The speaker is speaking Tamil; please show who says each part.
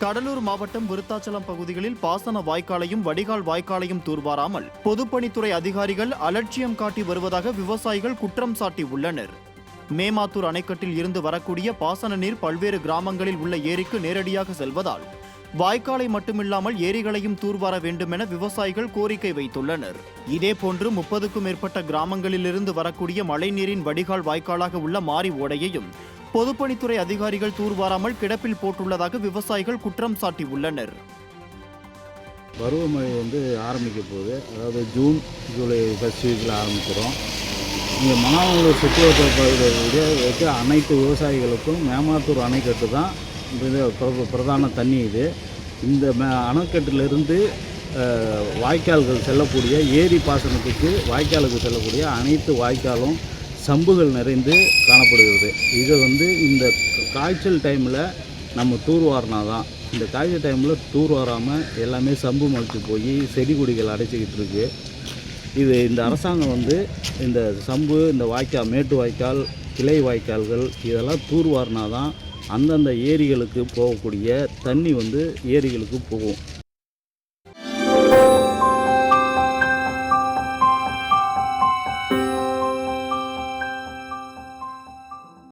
Speaker 1: கடலூர் மாவட்டம் விருத்தாச்சலம் பகுதிகளில் பாசன வாய்க்காலையும் வடிகால் வாய்க்காலையும் தூர்வாராமல் பொதுப்பணித்துறை அதிகாரிகள் அலட்சியம் காட்டி வருவதாக விவசாயிகள் குற்றம் சாட்டியுள்ளனர். மேமாத்தூர் அணைக்கட்டில் இருந்து வரக்கூடிய பாசன நீர் பல்வேறு கிராமங்களில் உள்ள ஏரிக்கு நேரடியாக செல்வதால் வாய்க்காலை மட்டுமில்லாமல் ஏரிகளையும் தூர்வார வேண்டும் என விவசாயிகள் கோரிக்கை வைத்துள்ளனர். இதேபோன்று 30க்கும் மேற்பட்ட கிராமங்களிலிருந்து வரக்கூடிய மழைநீரின் வடிகால் வாய்க்காலாக உள்ள மாரி ஓடையையும் பொதுப்பணித்துறை அதிகாரிகள் தூர்வாராமல் கிடப்பில் போட்டுள்ளதாக விவசாயிகள் குற்றம் சாட்டியுள்ளனர்.
Speaker 2: பருவமழை ஆரம்பிக்க போகுது. அதாவது ஜூன் ஜூலை ஃபர்ஸ்ட் வீக்கில் ஆரம்பிக்கிறோம். இங்கே மணாமூர் சுற்றுவட்டார பகுதியில் இருக்க அனைத்து விவசாயிகளுக்கும் மேமாத்தூர் அணைக்கட்டு தான் பிரதான தண்ணி. இந்த அணைக்கட்டிலிருந்து வாய்க்கால்கள் செல்லக்கூடிய ஏரி பாசனத்துக்கு வாய்க்காலுக்கு செல்லக்கூடிய அனைத்து வாய்க்காலும் சம்புகள் நிறைந்து காணப்படுகிறது. இதை இந்த காய்ச்சல் டைமில் நம்ம தூர்வாரினா தான். இந்த காய்ச்சல் டைமில் தூர்வாராமல் எல்லாமே சம்பு மலிச்சு போய் செடி கொடிகள் அடைச்சிக்கிட்டு இருக்கு. இந்த அரசாங்கம் இந்த சம்பு, இந்த வாய்க்கால், மேட்டு வாய்க்கால், கிளை வாய்க்கால்கள் இதெல்லாம் தூர்வாரினா தான் அந்தந்த ஏரிகளுக்கு போகக்கூடிய தண்ணி ஏரிகளுக்கு போகும்.